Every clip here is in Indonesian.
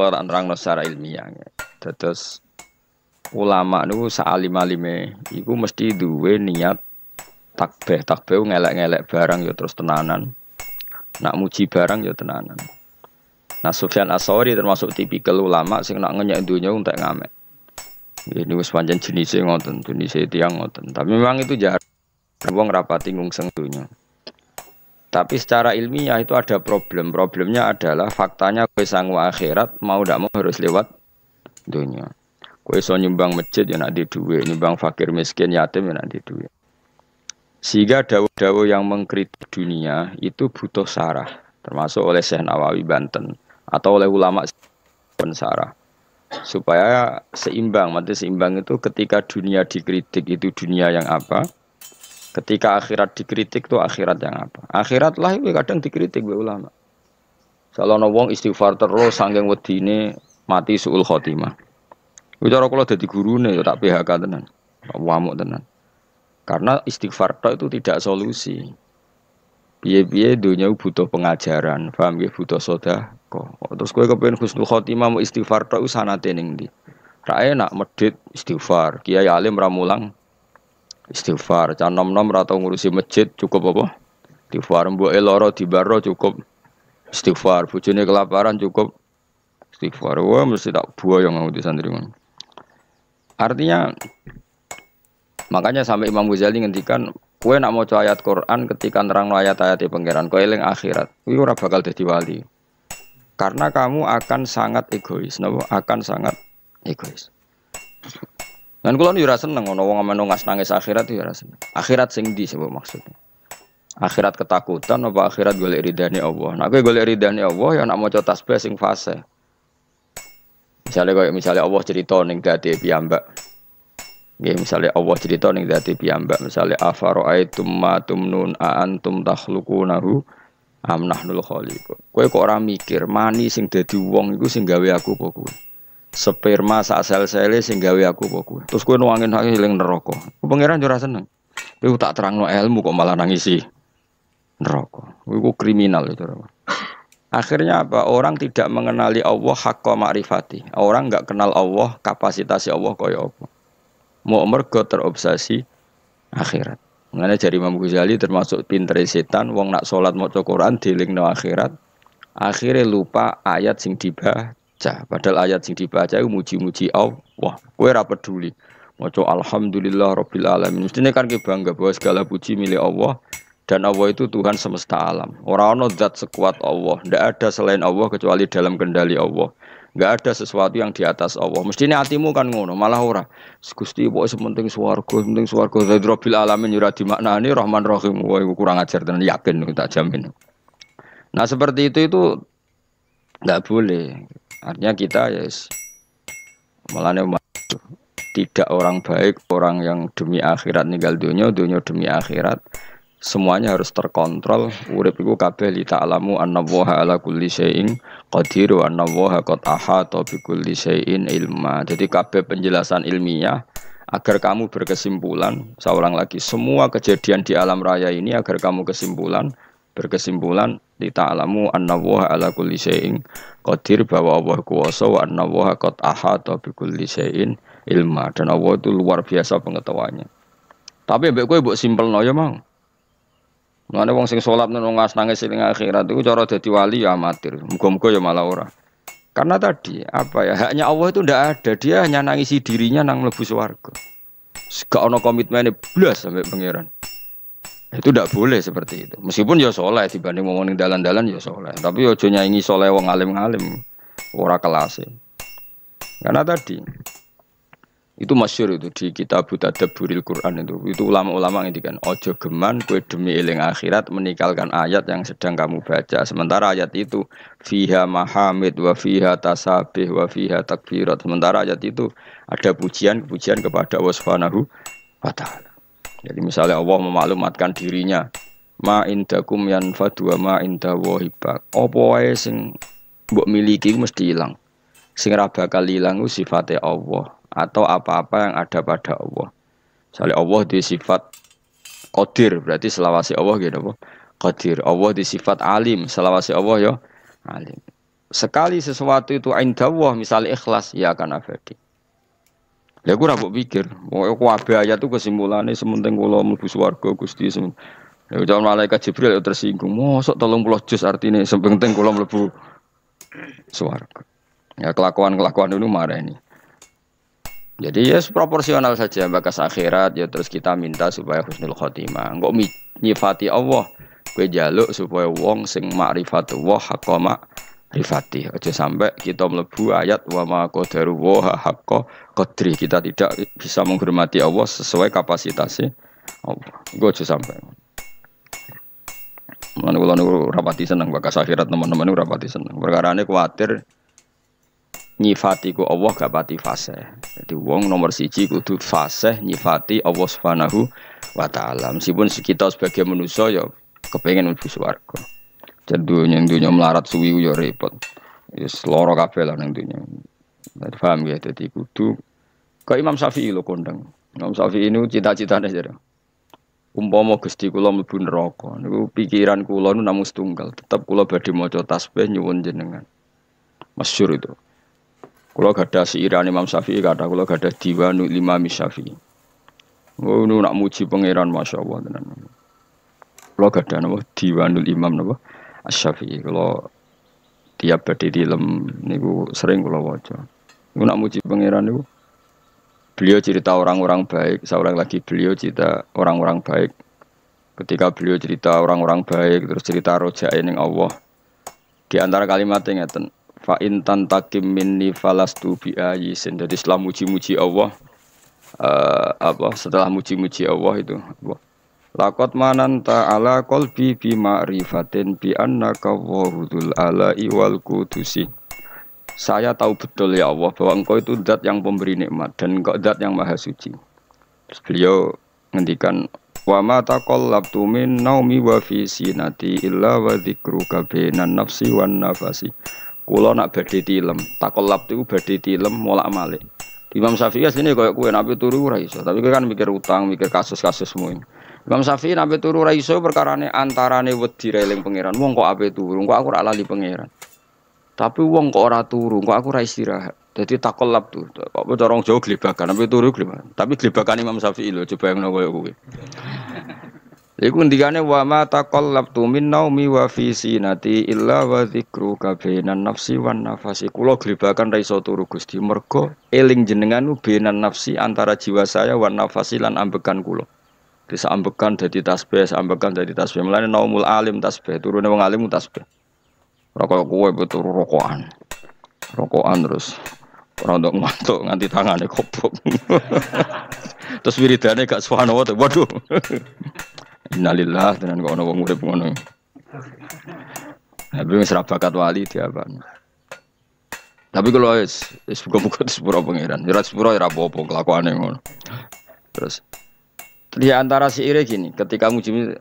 kula tak nerangno secara ilmiah. Terus ulama niku saalim-alime iku mesti duwe niat takbih ngelek-ngelek barang ya terus tenanan. Nak muji barang ya tenanan. Nah Sufyan Ats-Tsauri termasuk tipikal ulama sing nak ngenyek donya entek ngamek. Ini wis pancen jenise ngoten, jenise tiyang ngoten. Tapi memang itu jahat. Wong rapati ngungseng donya. Tapi secara ilmiah itu ada problem. Problemnya adalah faktanya kowe sangu akhirat mau ndak mau harus lewat dunia. Kowe iso nyumbang masjid ya nak di duit, nyumbang fakir miskin yatim ya nak di duit. Sehingga dawuh-dawuh yang mengkritik dunia itu butuh sarah, termasuk oleh Syekh Nawawi Banten atau oleh ulama sarah supaya seimbang. Maksudnya seimbang itu ketika dunia dikritik itu dunia yang apa? Ketika akhirat dikritik itu akhirat yang apa? Akhirat lah itu kadang dikritik oleh ulama. Salahna wong istighfar terus saking wedine mati suul khotimah. Iku cara kula dadi gurune ya tak PHK tenan. Wamuk tenan. Karena istighfar itu tidak solusi. Piye-piye dunia butuh pengajaran, paham nggih, butuh sedekah. Terus kowe kepengin husnul khotimah mau istighfar tok sanate ning ndi? Ra enak medhit istighfar, kiai alim ra mulang istighfar, can nom-nom ra tau ngurusi masjid cukup apa? Istighfar, mboke lara dibaro cukup istighfar, bojone kelaparan cukup istighfar. Wah mesti tak buayong ngudi santri ngono. Artinya makanya sampai Imam Ghazali ngendikan kowe nak maca ayat Quran ketika nerangno ayat-ayat pangeran kowe eling akhirat, kuwi ora bakal dadi wali. Karena kamu akan sangat egois, napa? Akan sangat egois. Dan kula yo ora seneng ana wong ameno nangis akhirat yo ora seneng. Akhirat sing ndi sing maksudnya? Akhirat ketakutan apa akhirat golek ridane Allah? Nek kowe golek ridane Allah ya nak maca tasbih sing fase. Misalnya Allah cerita ning dadi piyambak. Nggih misale Allah cerita ning dadi piyambak, misale afara'aitum ma tumnun a antum takhluqunahu am nahnul khaliqun. Kowe kok ora mikir mani sing dadi wong iku sing gawe aku apa kowe? Sperma sak sel-sele sing gawe aku apa kowe? Terus kowe nuangin hak eling neraka. Pangeran yo ora seneng. Kowe tak terangno ilmu kok malah nangisi neraka. Iku kriminal itu. Akhirnya apa? Orang tidak mengenali Allah haqqa ma'rifati. Orang enggak kenal Allah, kapasitas Allah kaya apa. Mau mergo terobsesi akhirat. Mengenai jari Imam Ghazali termasuk pinter setan. Wong nak sholat maca Quran dilingno akhirat. Akhirnya lupa ayat sing dibaca. Padahal ayat sing dibaca itu muji-muji Allah. Kowe ora peduli. Maca alhamdulillah rabbil alamin. Mestine kan ki bangga bahwa segala puji milik Allah dan Allah itu Tuhan semesta alam. Ora ono zat sekuat Allah. Ndak ada selain Allah kecuali dalam kendali Allah. Enggak ada sesuatu yang di atas Allah. Mestinya hatimu kan ngono, malah ora. Gusti pokoke sementing swarga, Rabbil alamin ora dimaknani Rahman Rahim. Wah, iku kurang ajar tenan yakin tak jamin. Nah, seperti itu enggak boleh. Artinya kita yes malane tidak orang baik, orang yang demi akhirat ninggal dunia demi akhirat. Semuanya harus terkontrol. Urip iku kabeh li ta'lamu annallaha ala kulli syai'in qadir wa annallaha qad ahata bi kulli syai'in ilma. Jadi kabeh penjelasan ilmiah agar kamu berkesimpulan, saya ulang lagi, semua kejadian di alam raya ini agar kamu berkesimpulan li ta'lamu annallaha ala kulli syai'in qadir, bahwa Allah kuwasa wa annallaha qad ahata bi kulli syai'in ilma, dan Allah itu luar biasa pengetahuannya. Tapi mbek kowe mbok simpelno ya mau. Mane wong sing salat nang nangis ning akhirat iku cara dadi wali ya amatir. Muga-muga ya malah ora. Karena tadi apa ya, haknya Allah itu ndak ada. Dia hanya nangisi dirinya nang mlebu swarga. Gak ono komitmene blas sampai pangeran. Itu ndak boleh seperti itu. Meskipun ya saleh dibanding wong ning dalan-dalan ya saleh, tapi aja nyaingi saleh wong alim-alim. Ora kelas. Karena tadi itu masyhur itu di kitab Tadabburil Quran itu ulama-ulama ngendikan ojo geman kowe demi eling akhirat meninggalkan ayat yang sedang kamu baca, sementara ayat itu fiha mahamid wa fiha tasabih wa fiha takbirat, sementara ayat itu ada pujian-pujian kepada Allah Subhanahu wa taala. Jadi misalnya Allah memaklumatkan dirinya ma indakum yanfadu wa ma inda wahibak, apa wae sing mbok miliki mesti ilang, sing ora bakal ilang sifatnya Allah atau apa-apa yang ada pada Allah. Misalnya Allah di sifat qadir, berarti selawase Allah gitu apa? Qadir. Allah di sifat alim, selawase Allah ya alim. sekali sesuatu itu indallah misalnya ikhlas ya akan abadi. Lha aku ora mbok pikir, pokoke kabeh ayat itu kesimpulannya sementing kula mlebu swarga Gusti semen. Ya jangan malaikat Jibril ya tersinggung. Mosok 30 juz artine sementing kula mlebu swarga. Ya kelakuan-kelakuan itu marah ini. Jadi ya proporsional saja bakas akhirat ya terus kita minta supaya husnul khotimah. Engko nyifati Allah kowe njaluk supaya wong sing ma'rifatullah haqqa ma'rifati. Aja sampai kita mlebu ayat wa ma qadaru wa haqqa qadri. Kita tidak bisa menghormati Allah sesuai kapasitasnya Allah. Iku aja sampai. Mulane kula niku rapati seneng bakas akhirat teman-teman niku rapati seneng. Perkarane kuwatir nyifati ku Allah gak pati fasih. Jadi wong nomor siji kudu fasih nyifati Allah Subhanahu wa taala. Meskipun kita sebagai manusia ya kepengin mlebu swarga. Dunya melarat suwi ya repot. Wis lara kabeh lah nang dunya. Dadi paham ya dadi kudu kok Imam Syafi'i lho kondang. Imam Syafi'i niku cita-citane jare. Umpama Gusti kula mlebu neraka niku pikiran kula nu namung setunggal, tetep kula badhe maca tasbih nyuwun jenengan. Masyhur itu. Kalau gada siiran Imam Syafi'i kata kalau gada Diwanul Imam Syafi'i. Oh nu nak muji pangeran Masya Allah tenan. Kalau gada nama Diwanul Imam nama Syafi'i. Kalau tiap badhe dilem niku sering kula waca. Niku nak muji pangeran niku. Beliau cerita orang-orang baik, seorang lagi beliau cerita orang-orang baik. Ketika beliau cerita orang-orang baik terus cerita rojae ning Allah. Di antara kalimatnya ngeten fa in tantakim minni falastu bi ayisin. Jadi setelah muji-muji Allah setelah muji-muji Allah itu laqad mananta ala qalbi bi ma'rifatin bi annaka wahudul ala'i wal qudusi. Saya tahu betul ya Allah bahwa engkau itu zat yang pemberi nikmat dan engkau zat yang maha suci. Terus beliau ngendikan wa ma taqallabtu min naumi wa fi sinati illa wa dzikruka bainan nafsi wan nafasi. Kula nak badhe tilem, takallab itu badhe tilem molak-malik. Imam Syafi'i asline koyo kowe nek turu ora iso, tapi kowe kan mikir utang, mikir kasus-kasus semua. Imam Syafi'i nek turu ora iso perkarane antarane wedi reling pangeran. Wong kok ape turu, kok aku ora lali pangeran. Tapi wong kok ora turu, kok aku ora istirahat. Dadi takallab tuh. Kok cara wong Jawa glebakan, ape turu glebakan. Tapi glebakan Imam Syafi'i lho, coba yang koyo kowe. Iku ndikane wa ma taqallabtu min naumi wa fi sinati illa wa dzikruka bainan nafsi wan nafasi. Kula glebakan ra iso turu Gusti mergo eling jenengan bainan nafsi antara jiwa saya wan nafasi lan ambekan kula. Bisa ambekan dadi tasbih, ambekan dadi tasbih. Mulane naumul alim tasbih, turune wong alim tasbih. Ora kaya kowe turu rokokan. Rokokan terus ora ndok ngantuk nganti tangane kobok. Terus wiridane gak subhanallah. Waduh. Innalillah tenan kok ana wong urip ngono. Tapi wis ra bakat wali diapane. Tapi kalau wis muga-muga sepuro pangeran. Ora sepuro ora apa-apa kelakuane ngono. Terus di antara syair gini, ketika muji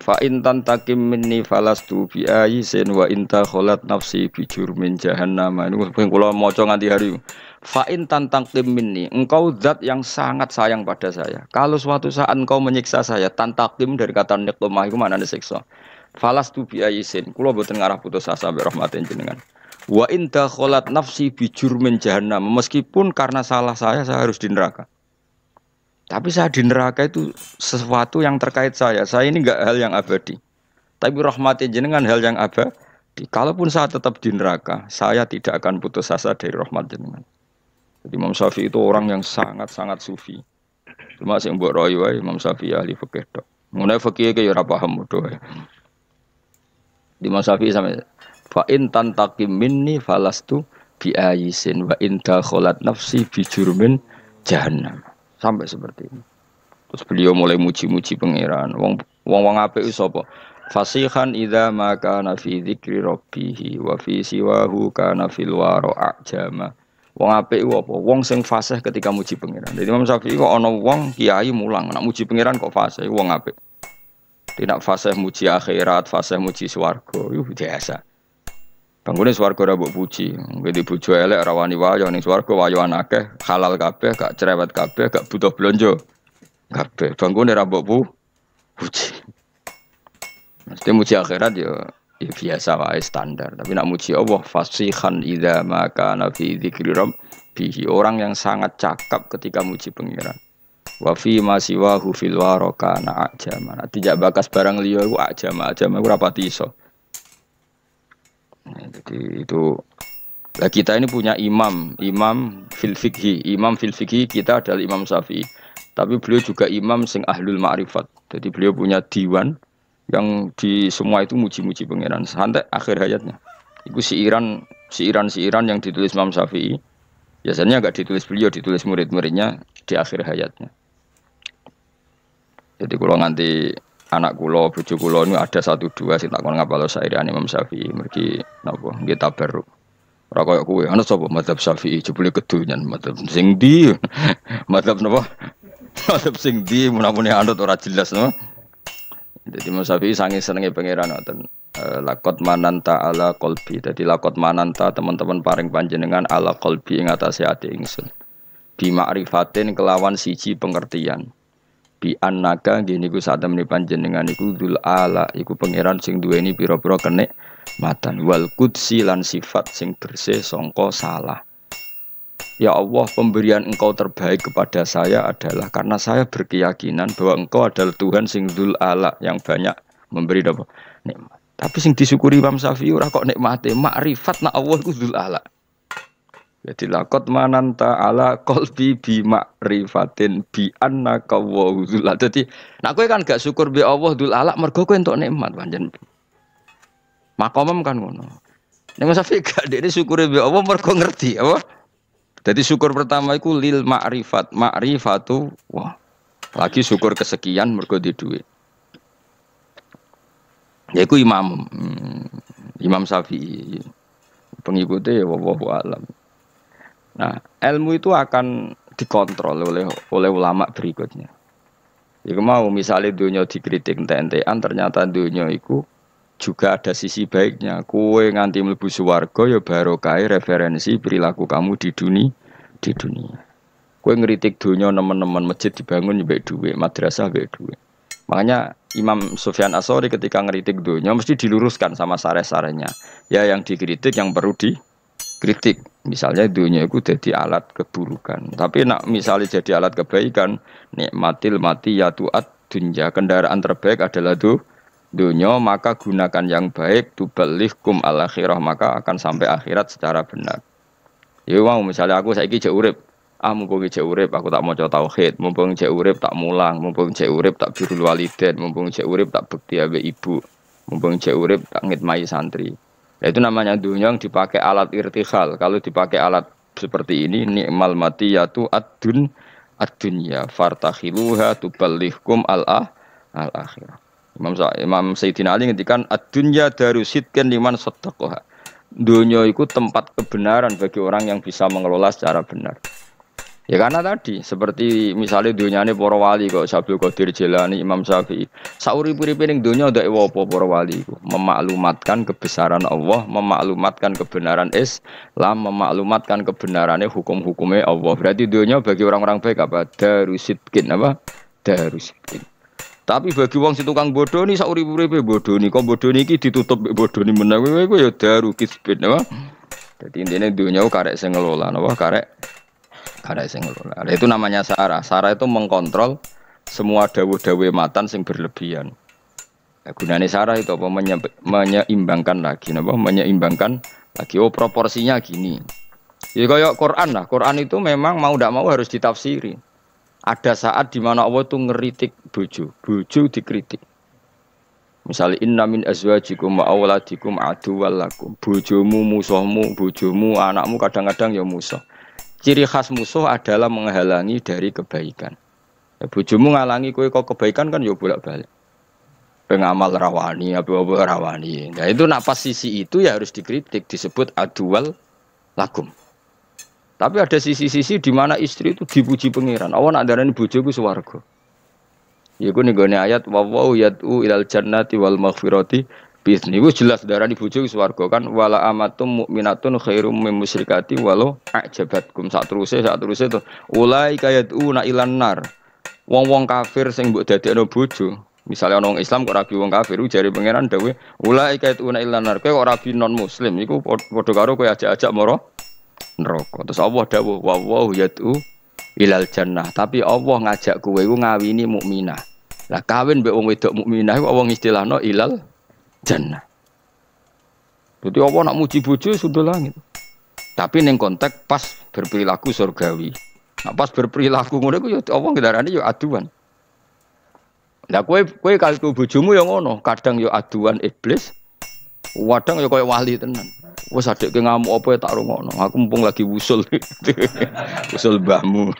fa in tantakim minni falastu bi ayisin wa inta kholat nafsi bi jurmin jahannam. Ini kula maca nganti hari. Fa in tantakim minni, engkau zat yang sangat sayang pada saya. Kalau suatu saat engkau menyiksa saya, tantakim dari kata niqmah iku maknane siksa. Falastu bi ayisin, kula boten ngarah putus asa be rahmatin jenengan. Wa inta kholat nafsi bi jurmin jahannam. Meskipun karena salah saya harus di neraka. Tapi saya di neraka itu sesuatu yang terkait saya. Saya ini enggak hal yang abadi. Tapi rahmatin jenengan hal yang abadi. Kalaupun saya tetap di neraka, saya tidak akan putus asa dari rahmat jenengan. Jadi Imam Syafi'i itu orang yang sangat-sangat sufi. Cuma sing mbok royo wae Imam Syafi'i ahli fikih tok. Ngene fikih ke ya ora paham mudo wae. Di Imam Syafi'i sampe fa in tantaqim minni falastu bi ayisin wa in dakhalat nafsi bi jurmin jahannam. Sampai seperti ini. Terus beliau mulai muji-muji pangeran. Wong apik iso apa? Fasihan idza ma kana fi dzikri rabbih wa fi siwahu kana fil wara ajama. Wong apik ku apa? Wong sing fasih ketika muji pangeran. Jadi Imam Syafi'i kok ana wong kiai mulang nak muji pangeran kok fasih wong apik. Tidak fasih muji akhirat, fasih muji swarga. Yo biasa. Banggune swarga ora mbok puji. Ngene bojo elek ora wani wayo ning swarga wayoan akeh, halal kabeh, gak cerewet kabeh, gak butuh blonjo. Kabeh banggune ora mbok puji. Mesti muji akhirat yo ya biasa wae standar. Tapi nak muji Allah fasihan idza ma kana fi dzikri rabbihi. Orang yang sangat cakap ketika muji pengiran. Wa fi ma siwahu fil waraka na ajama. Tidak bakas barang liya iku ajama ora pati iso. Jadi itu lah kita ini punya imam fil fikhi kita adalah Imam Syafi'i. Tapi beliau juga imam sing ahlul ma'rifat. Jadi beliau punya diwan yang di semua itu muji-muji pangeran sampai akhir hayatnya. Itu siiran yang ditulis Imam Syafi'i. Biasanya enggak ditulis beliau, ditulis murid-muridnya di akhir hayatnya. Jadi kalau nanti anak kula, bojo kula ini ada 1 2 sing tak kon ngapal sairan Imam Syafi'i, mergi napa nggih tabarruk. Ora koyo kowe, ana sapa mazhab Syafi'i jebule kedonyan mazhab sing ndi? Mazhab napa? Mazhab sing ndi menapune anut ora jelas no. Jadi Imam Syafi'i sange senenge pangeran ngoten. Lakot mananta ala qalbi. Jadi lakot mananta teman-teman paring panjenengan ala qalbi ing atase ati ingsun. Bi ma'rifatin kelawan siji pengertian. Bi annaka nggih niku sak temene panjenengan iku dzul ala iku pangeran sing duweni pira-pira kenikmatan wal qudsi lan sifat sing bersih sangka salah. Ya Allah, pemberian engkau terbaik kepada saya adalah karena saya berkeyakinan bahwa engkau adalah Tuhan sing dzul ala yang banyak memberi apa nikmat. Tapi sing disyukuri Imam Syafi'i ora kok nikmate, makrifat nak Allah iku dzul ala. Jadi lakot mananta ala qalbi bi ma'rifatin bi annaka wa dzul ala. Dadi nak kowe kan gak syukur be Allah dzul ala mergo kowe entuk nikmat pancen. Makomem kan ngono. Nek Imam Syafi'i gak dekne syukure be Allah mergo ngerti apa? Jadi syukur pertama itu lil ma'rifatu wah. Lagi syukur kesekian mergo di duit. Ya iku Imam Syafi'i. Pengikutnya ya wallahu alam. Nah, ilmu itu akan dikontrol oleh ulama berikutnya. Jika mau misalnya dunia dikritik ente-entean ternyata dunia itu juga ada sisi baiknya. Kue nganti mlebu swarga ya barokah referensi perilaku kamu di dunia. Kue ngeritik dunia nemen-nemen masjid dibangun mbek dhuwit, madrasah mbek dhuwit. Makanya Imam Sufyan Ats-Tsauri ketika ngeritik dunia mesti diluruskan sama sareh-sarehnya. Ya yang dikritik yang perlu dikritik. Misalnya dunia itu jadi alat keburukan. Tapi nak misalnya jadi alat kebaikan, nikmatil matiyatu ad-dunya, kendaraan terbaik adalah dunia, maka gunakan yang baik tuballighkum al-akhirah, maka akan sampai akhirat secara benar. Ya mau misalnya aku saiki jek urip, mumpung jek urip aku tak maca tauhid, mumpung jek urip tak mulang, mumpung jek urip tak birrul walidain, mumpung jek urip tak bekti ambek ibu, mumpung jek urip tak ngitmai santri. Ya, itu namanya dunia yang dipakai alat irtihal. Kalau dipakai alat seperti ini ni'mal matiyatu ad-dunya fartakhiluha tuballighkum al-akhirah. Imam Sayyidina Ali ngendikan ad-dunya darusidkan liman saddaqaha. Dunia itu tempat kebenaran bagi orang yang bisa mengelola secara benar. Ya karena tadi seperti misalnya dunyane para wali kok Abdul Qadir Jilani, Imam Syafi'i. Saurip-uripe ning dunya ndak apa para wali iku, memaklumatkan kebesaran Allah, memaklumatkan kebenaran Islam, memaklumatkan kebenarane hukum-hukumnya Allah. Berarti dunia bagi orang-orang baik apa? Darusidkin apa? Darusidkin. Tapi bagi wong si tukang bodoh ni saurip-uripe bodoh ni, kok bodoh ni iki ditutup bodoh ni meneh kowe ya daru kisbin apa. Dadi intine dunya karek sing ngelola napa karek sing ngelola. Itu namanya sarah. Sarah itu mengkontrol semua dawuh-dawuh matan sing berlebihan. Ya, gunane sarah itu apa menyeimbangkan lagi napa menyeimbangkan lagi proporsinya gini. Ya kayak Quran lah. Quran itu memang mau ndak mau harus ditafsiri. Ada saat di mana Allah itu ngeritik bojo dikritik. Misalnya inna min azwajikum wa auladikum aduwwal lakum. Bojomu musuhmu, bojomu anakmu kadang-kadang ya musuh. Ciri khas musuh adalah menghalangi dari kebaikan. Ya, bojomu ngalangi kowe kok kebaikan kan ya bolak-balik. Pengamal rawani apa rawani. Nah itu nak pas sisi itu ya harus dikritik disebut aduwwal lakum. Tapi ada sisi-sisi di mana istri itu dipuji pangeran. Awan nak darani bojoku swarga. Iku ning gone ayat wa yad'u ilal jannati wal maghfirati bi'izni. Iku jelas darani bojoku swarga kan wala amatum mukminatun khairum mim musyrikati walau ajabatkum sak teruse to. Ulai kayad'una ilan nar. Wong-wong kafir sing mbok dadekno bojo, Misalnya orang Islam kok rabi wong kafir, jari pangeran dawe, ulaika ituna illa nar. Kowe kok rabi non muslim, iku padha karo kowe ajak-ajak moro neraka. Terus Allah dawuh, wa yad'u ilal jannah. Tapi Allah ngajak kowe iku ngawini mukminah. Lah kawin mbek wong wedok mukminah iku Allah istilahno ilal jannah. Jadi Allah nak muji bojo sudah langit. Tapi ning konteks pas berperilaku surgawi. Nah, pas berperilaku ngono iku ya Allah ngendarani ya aduan. Lah kowe kalku bojomu ya ngono, kadang ya aduan iblis, kadang ya koyo wali tenan. Wes adekke ngamuk apa ya tak rungokno. Aku mumpung lagi wusul. Wusul mbahmu.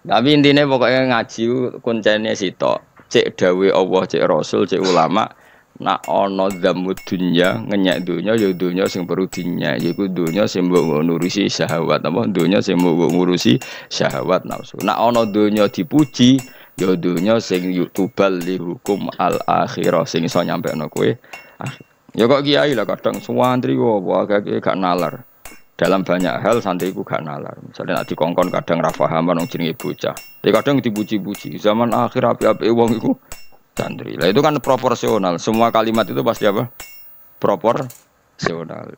Tapi intine pokoknya ngaji kuncene sitok. Cek dawe Allah, cek Rasul, cek ulama, nak ana dzamud dunya, ngenyek dunya ya dunya sing perlu dinyek, yaiku dunya sing mbok ngurusi syahwat, apa dunya sing mbok ngurusi syahwat nafsu. Nak ana dunya dipuji, ya dunya sing yutubal li hukum al akhirah sing iso nyampekno kowe. Ya kok kiai lah kadang santri wae gak nalar. Dalam banyak hal santriku gak nalar. Misalnya nek dikongkon kadang ra paham nang jenenge bocah. Tapi kadang dipuji-puji. Zaman akhir api-api wong iku santri. Lah itu kan proporsional. Semua kalimat itu pasti apa? Proporsional.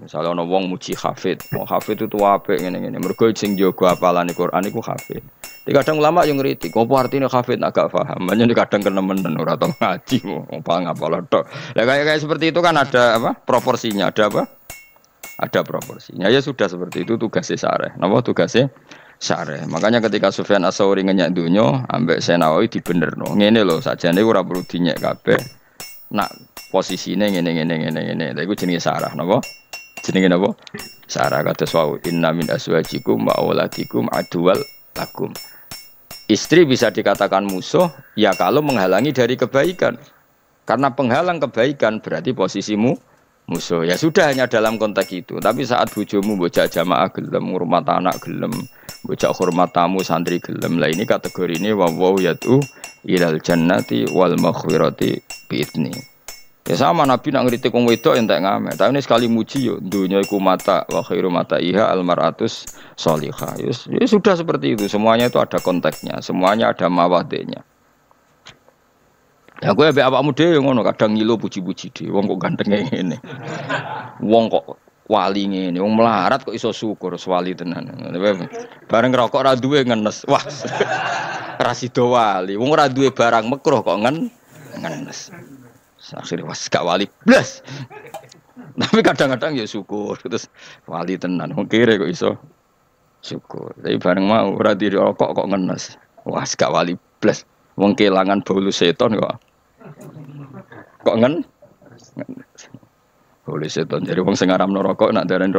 Misalnya ana wong muji hafid. Wong hafid itu apik ngene-ngene. Mergo sing jaga hafalane Quran iku hafid. Tapi kadang ulama yang ngritik, apa artine hafid agak paham. Makanya kadang kenemenen ora tau ngaji, ngapal tok. Lah kayak seperti itu kan ada apa? Proporsinya, ada apa? Ada proporsinya. Ya sudah seperti itu tugasnya syareh. Napa tugasnya syareh. Makanya ketika Sufyan Ats-Tsauri ngenyek donya, ambek Senawi dibenerno. Ngene lho, sakjane ora perlu dinyek kabeh. Nak posisine ngene. Lha iku jenenge syarah, napa? Jenenge napa? Syarah kados wau inna min azwajikum wa auladikum aduwal lakum. Istri bisa dikatakan musuh ya kalau menghalangi dari kebaikan. Karena penghalang kebaikan berarti posisimu musuh. Ya sudah hanya dalam konteks itu. Tapi saat bojomu bocah jamaah gelem, ngurmat anak gelem, bocah hormat tamu santri gelem. Lah ini kategori ini wa yad'u ilal jannati wal maghfirati bi'idni. Ya sama Nabi nak ngritik wong wedok entek ngamek. Tapi ini sekali muji yo dunya iku mata wa khairu mata iha al mar'atus sholihah. Ya sudah seperti itu. Semuanya itu ada konteksnya, semuanya ada mawadihnya. Ya kowe ambek awakmu dhewe ngono kadang ngilo puji-puji dhewe wong kok gantenge ngene. Wong kok wali ngene, wong melarat kok iso syukur wali tenan. Bareng rokok ora duwe ngenes. Wah. Ra sida wali. Wong ora duwe barang makruh kok ngenes. Akhirnya was gak wali blas. Tapi kadang-kadang ya syukur terus wali tenan. Wong kere kok iso syukur. Tapi bareng mau ora dirokok kok ngenes. Wah gak wali blas. Wong kelangan bolu seton kok. Kok ngenes? Bolu seton. Jadi wong sing ngaramno rokok nak darani